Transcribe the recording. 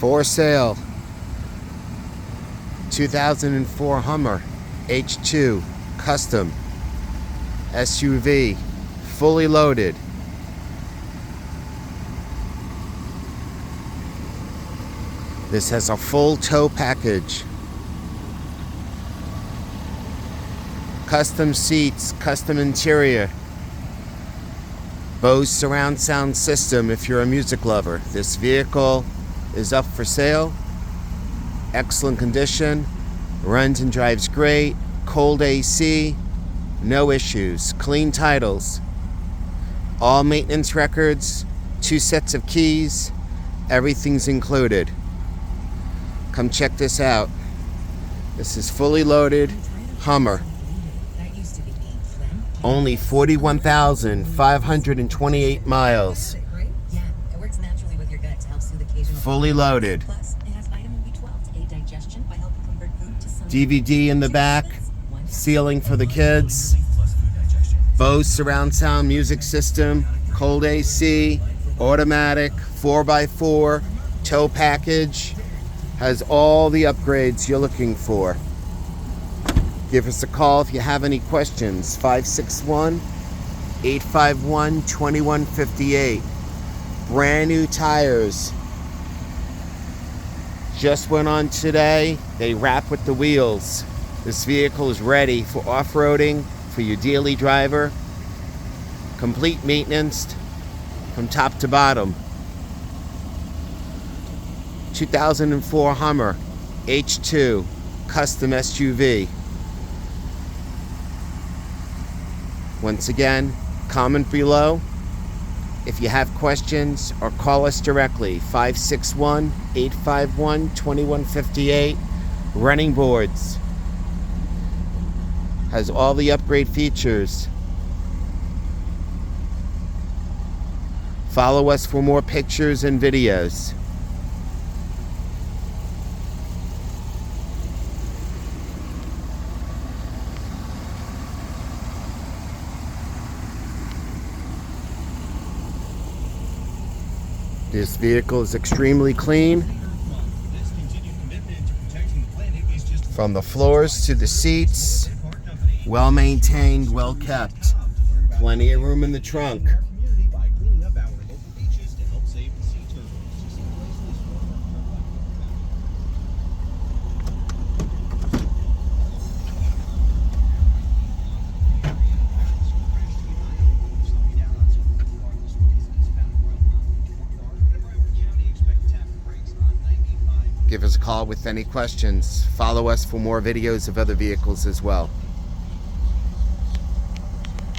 For sale, 2004 Hummer H2 Custom SUV, fully loaded. This has a full tow package. Custom seats, custom interior. Bose surround sound system if you're a music lover. This vehicle is up for sale. Excellent condition. Runs and drives great. Cold AC. No issues. Clean titles. All maintenance records. 2 sets of keys. Everything's included. Come check this out. This is fully loaded Hummer. Only 41,528 miles. Fully loaded. DVD in the back. Ceiling for the kids. Bose surround sound music system. Cold AC. Automatic. 4x4. Tow package. Has all the upgrades you're looking for. Give us a call if you have any questions. 561-851-2158. Brand new tires. Just went on today. They wrap with the wheels. This vehicle is ready for off-roading for your daily driver. Complete maintenance from top to bottom. 2004 Hummer H2 Custom SUV. Once again, comment below if you have questions or call us directly. 561-851-2158. Running boards. Has all the upgrade features. Follow us for more pictures and videos. This vehicle is extremely clean. From the floors to the seats, well maintained, well kept. Plenty of room in the trunk. Give us a call with any questions. Follow us for more videos of other vehicles as well.